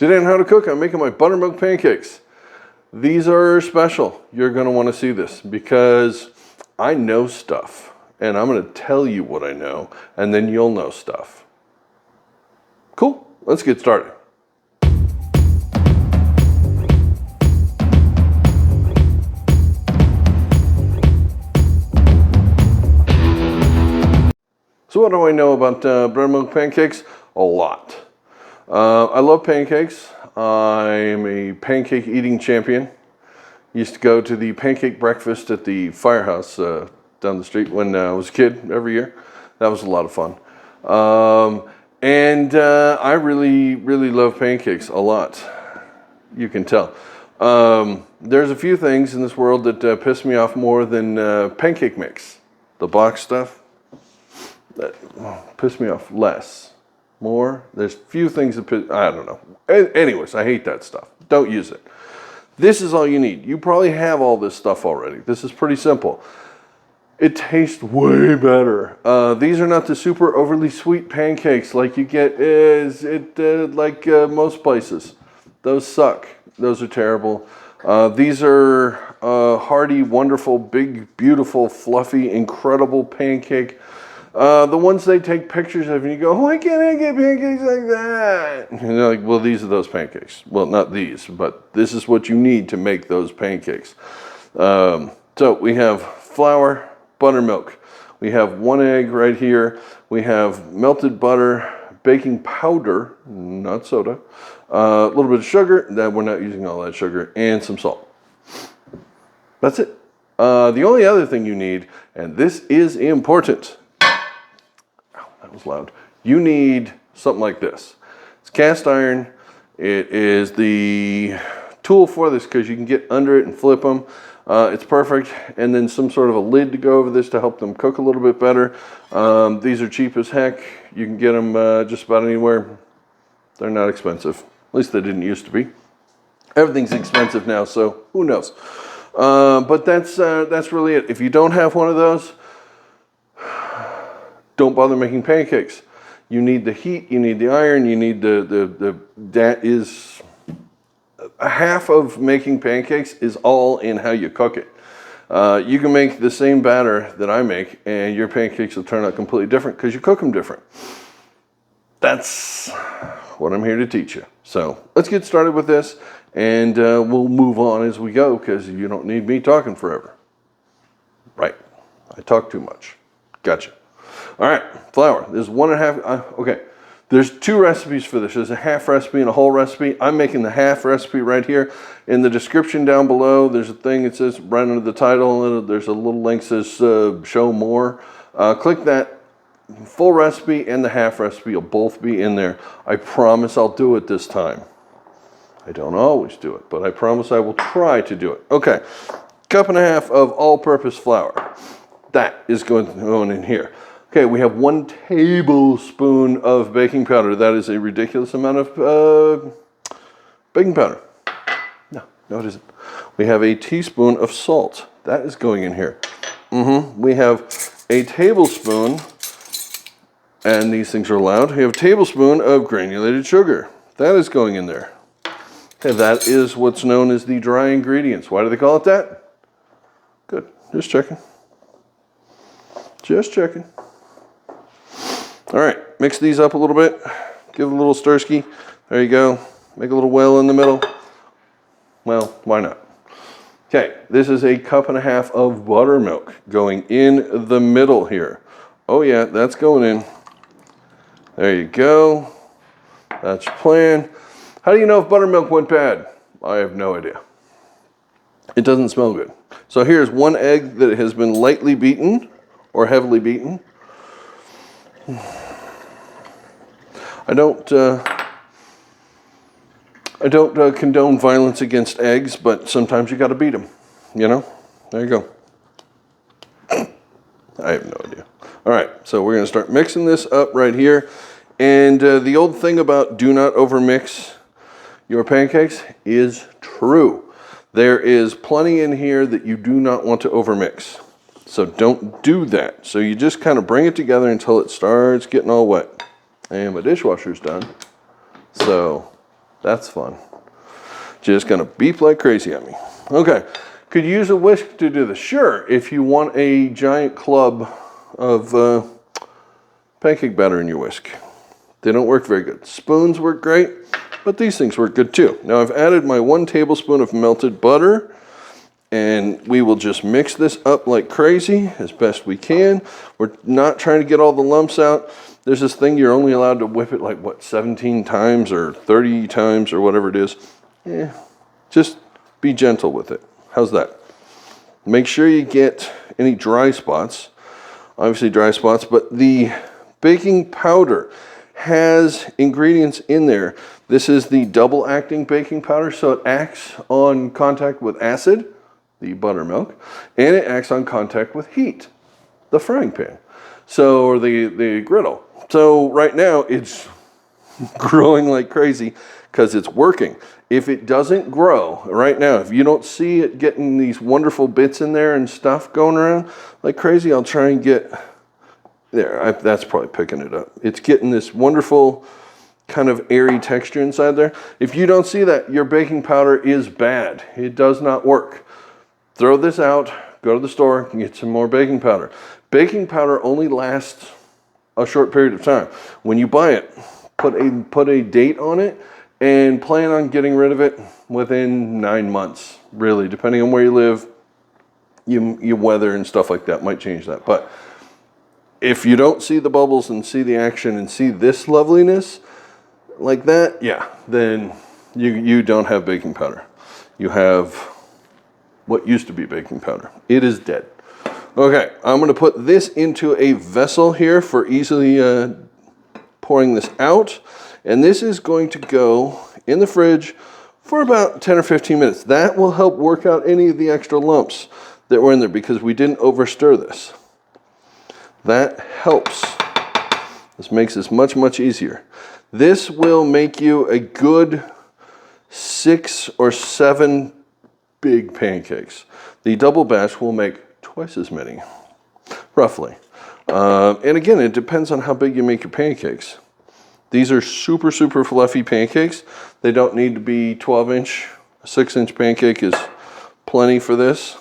Today on How to Cook, I'm making my buttermilk pancakes. These are special. You're going to want to see this because I know stuff and I'm going to tell you what I know and then you'll know stuff. Cool, let's get started. So what do I know about buttermilk pancakes? A lot. I love pancakes. I'm a pancake eating champion. Used to go to the pancake breakfast at the firehouse down the street when I was a kid every year. That was a lot of fun. I really love pancakes a lot. You can tell. There's a few things in this world that piss me off more than pancake mix. The box stuff, that piss me off less. More. There's few things that I don't know. Anyways, I hate that stuff. Don't use it. This is all you need. You probably have all this stuff already. This is pretty simple. It tastes way better. These are not the super overly sweet pancakes like you get most places. Those suck. Those are terrible. These are hearty, wonderful, big, beautiful, fluffy, incredible pancake. The ones they take pictures of and you go, why can't I get pancakes like that? And they're like, well, these are those pancakes. Well, not these, but this is what you need to make those pancakes. So we have flour, buttermilk. We have 1 egg right here. We have melted butter, baking powder, not soda, a little bit of sugar, that we're not using all that sugar, and some salt. That's it. The only other thing you need, and this is important, was loud. You need something like this. It's cast iron. It is the tool for this because you can get under it and flip them. It's perfect. And then some sort of a lid to go over this to help them cook a little bit better. These are cheap as heck. You can get them just about anywhere. They're not expensive. At least they didn't used to be. Everything's expensive now, so who knows? But that's really it. If you don't have one of those, don't bother making pancakes. You need the heat, you need the iron, you need that is half of making pancakes is all in how you cook it. You can make the same batter that I make and your pancakes will turn out completely different because you cook them different. That's what I'm here to teach you. So let's get started with this and we'll move on as we go because you don't need me talking forever. Right, I talk too much. Gotcha. All right, flour. There's 1.5. Okay, there's 2 recipes for this. There's a half recipe and a whole recipe. I'm making the half recipe right here. In the description down below, there's a thing that says right under the title. There's a little link that says show more. Click that. Full recipe and the half recipe will both be in there. I promise I'll do it this time. I don't always do it, but I promise I will try to do it. Okay, 1.5 cups of all-purpose flour. That is going in here. Okay, we have 1 tablespoon of baking powder. That is a ridiculous amount of baking powder. No, it isn't. We have a teaspoon of salt. That is going in here. We have a tablespoon, and these things are loud. We have a tablespoon of granulated sugar. That is going in there. Okay, that is what's known as the dry ingredients. Why do they call it that? Good, just checking. Just checking. All right, mix these up a little bit. Give it a little stirski. There you go. Make a little well in the middle. Well, why not? Okay, this is 1.5 cups of buttermilk going in the middle here. Oh yeah, that's going in. There you go. That's your plan. How do you know if buttermilk went bad? I have no idea. It doesn't smell good. So here's 1 egg that has been lightly beaten or heavily beaten. I don't condone violence against eggs, but sometimes you got to beat them. You know, there you go. I have no idea. All right, so we're going to start mixing this up right here. And the old thing about do not overmix your pancakes is true. There is plenty in here that you do not want to overmix. So don't do that. So you just kind of bring it together until it starts getting all wet. And my dishwasher's done. So That's fun. Just gonna beep like crazy at me. Okay, could you use a whisk to do this? Sure, if you want a giant club of pancake batter in your whisk. They don't work very good. Spoons work great, but these things work good too. Now I've added my 1 tablespoon of melted butter, and we will just mix this up like crazy as best we can. We're not trying to get all the lumps out. There's this thing you're only allowed to whip it like, what, 17 times or 30 times or whatever it is. Just be gentle with it. How's that? Make sure you get any dry spots. Obviously dry spots, but the baking powder has ingredients in there. This is the double acting baking powder, so it acts on contact with acid, the buttermilk, and it acts on contact with heat, the frying pan, so, or the griddle. So right now it's growing like crazy because it's working. If it doesn't grow right now, if you don't see it getting these wonderful bits in there and stuff going around like crazy, I'll try and get there. That's probably picking it up. It's getting this wonderful kind of airy texture inside there. If you don't see that, your baking powder is bad. It does not work. Throw this out, go to the store and get some more baking powder. Baking powder only lasts a short period of time. When you buy it, put a date on it and plan on getting rid of it within 9 months, really, depending on where you live. Your weather and stuff like that might change that. But if you don't see the bubbles and see the action and see this loveliness like that, yeah, then you don't have baking powder. You have what used to be baking powder. It is dead. Okay, I'm going to put this into a vessel here for easily pouring this out. And this is going to go in the fridge for about 10 or 15 minutes. That will help work out any of the extra lumps that were in there because we didn't overstir this. That helps. This makes this much, much easier. This will make you a good 6 or 7 big pancakes. The double batch will make twice as many, roughly. And again, it depends on how big you make your pancakes. These are super, super fluffy pancakes. They don't need to be 12-inch. A 6-inch pancake is plenty for this.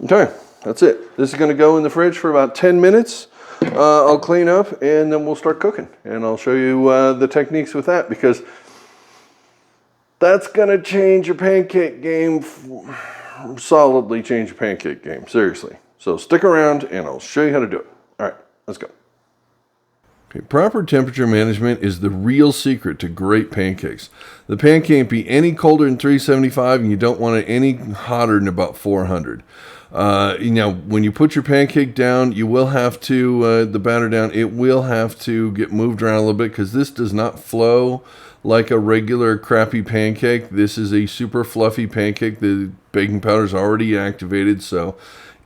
Okay, that's it. This is going to go in the fridge for about 10 minutes. I'll clean up and then we'll start cooking. And I'll show you the techniques with that because that's going to change your pancake game, solidly change your pancake game, seriously. So stick around and I'll show you how to do it. All right, let's go. Okay, proper temperature management is the real secret to great pancakes. The pan can't be any colder than 375 and you don't want it any hotter than about 400. When you put your pancake down, you will have to, the batter down, it will have to get moved around a little bit because this does not flow like a regular crappy pancake. This is a super fluffy pancake. The baking powder is already activated, so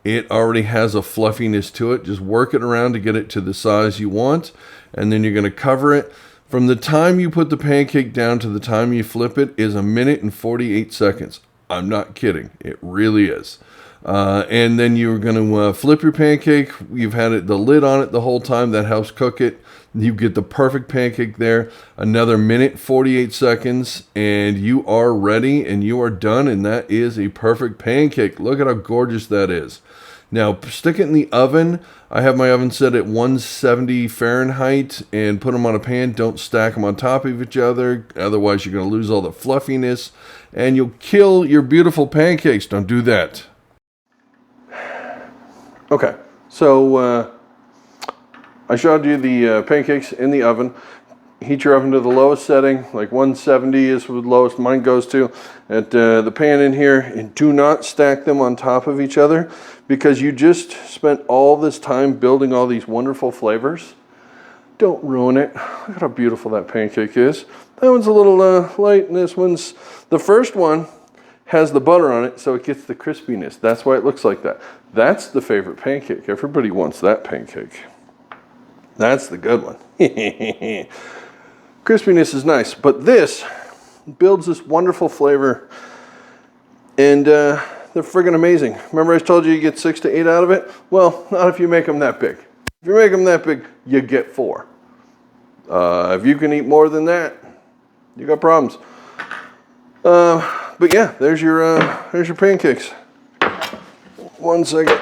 it already has a fluffiness to it. Just work it around to get it to the size you want, and then you're going to cover it. From the time you put the pancake down to the time you flip it is 1 minute and 48 seconds. I'm not kidding. It really is. And then you're going to flip your pancake. You've had the lid on it the whole time. That helps cook it. You get the perfect pancake there. Another 1 minute, 48 seconds, and you are ready and you are done. And that is a perfect pancake. Look at how gorgeous that is. Now, stick it in the oven. I have my oven set at 170 Fahrenheit and put them on a pan. Don't stack them on top of each other. Otherwise, you're going to lose all the fluffiness and you'll kill your beautiful pancakes. Don't do that. Okay, so I showed you the pancakes in the oven. Heat your oven to the lowest setting, like 170 is the lowest mine goes to. At the pan in here, and do not stack them on top of each other because you just spent all this time building all these wonderful flavors. Don't ruin it. Look at how beautiful that pancake is. That one's a little light, and this one's, the first one has the butter on it, so it gets the crispiness. That's why it looks like that. That's the favorite pancake. Everybody wants that pancake. That's the good one. Crispiness is nice, but this builds this wonderful flavor, and they're friggin' amazing. Remember I told you you get 6 to 8 out of it? Well, not if you make them that big. If you make them that big, you get 4. If you can eat more than that, you got problems. But yeah, there's your pancakes. 1 second.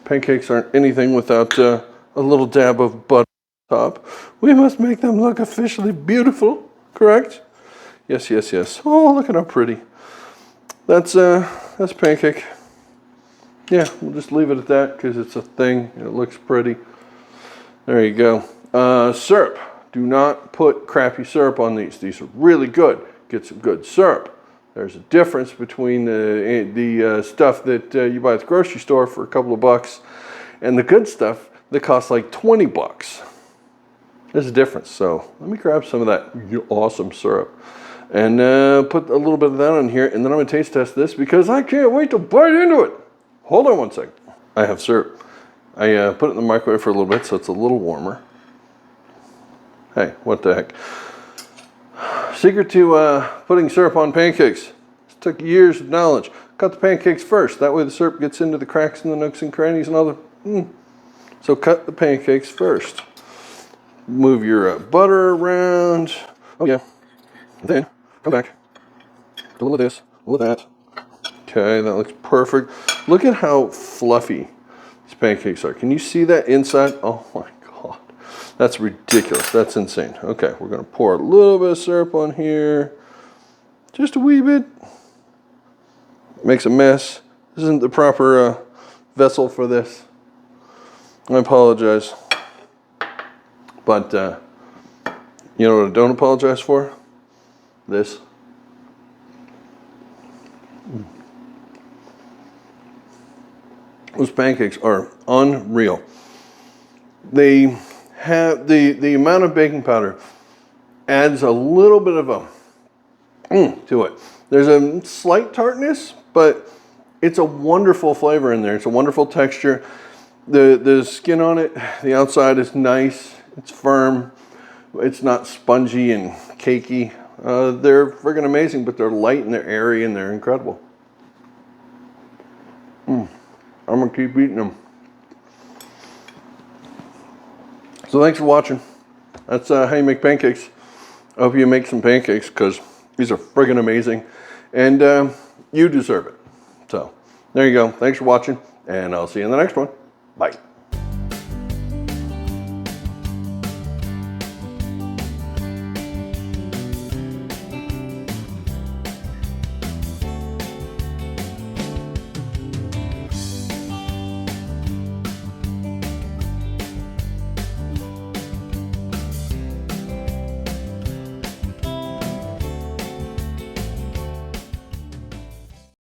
Pancakes aren't anything without a little dab of butter on top. We must make them look officially beautiful, correct? Yes, yes, yes. Oh, look at how pretty. That's pancake. Yeah, we'll just leave it at that because it's a thing and it looks pretty. There you go. Syrup. Do not put crappy syrup on these. These are really good. Get some good syrup. There's a difference between the stuff that you buy at the grocery store for a couple of bucks and the good stuff that costs like 20 bucks. There's a difference. So let me grab some of that awesome syrup and put a little bit of that on here, and then I'm going to taste test this because I can't wait to bite into it. Hold on 1 second. I have syrup. I put it in the microwave for a little bit so it's a little warmer. Hey, what the heck? Secret to putting syrup on pancakes. This took years of knowledge. Cut the pancakes first. That way the syrup gets into the cracks and the nooks and crannies and all the... So cut the pancakes first. Move your butter around. Oh yeah. Then come back. Do a little of this, a little of that. Okay, that looks perfect. Look at how fluffy these pancakes are. Can you see that inside? Oh my God. That's ridiculous. That's insane. Okay, we're going to pour a little bit of syrup on here. Just a wee bit. Makes a mess. This isn't the proper vessel for this. I apologize. But you know what I don't apologize for? This. Those pancakes are unreal. They have the amount of baking powder adds a little bit of a to it. There's a slight tartness, but it's a wonderful flavor in there. It's a wonderful texture. The skin on it, the outside is nice. It's firm. It's not spongy and cakey. They're friggin' amazing, but they're light and they're airy and they're incredible. I'm gonna keep eating them. So thanks for watching. That's how you make pancakes. I hope you make some pancakes because these are friggin' amazing and you deserve it. So there you go. Thanks for watching and I'll see you in the next one. Bye.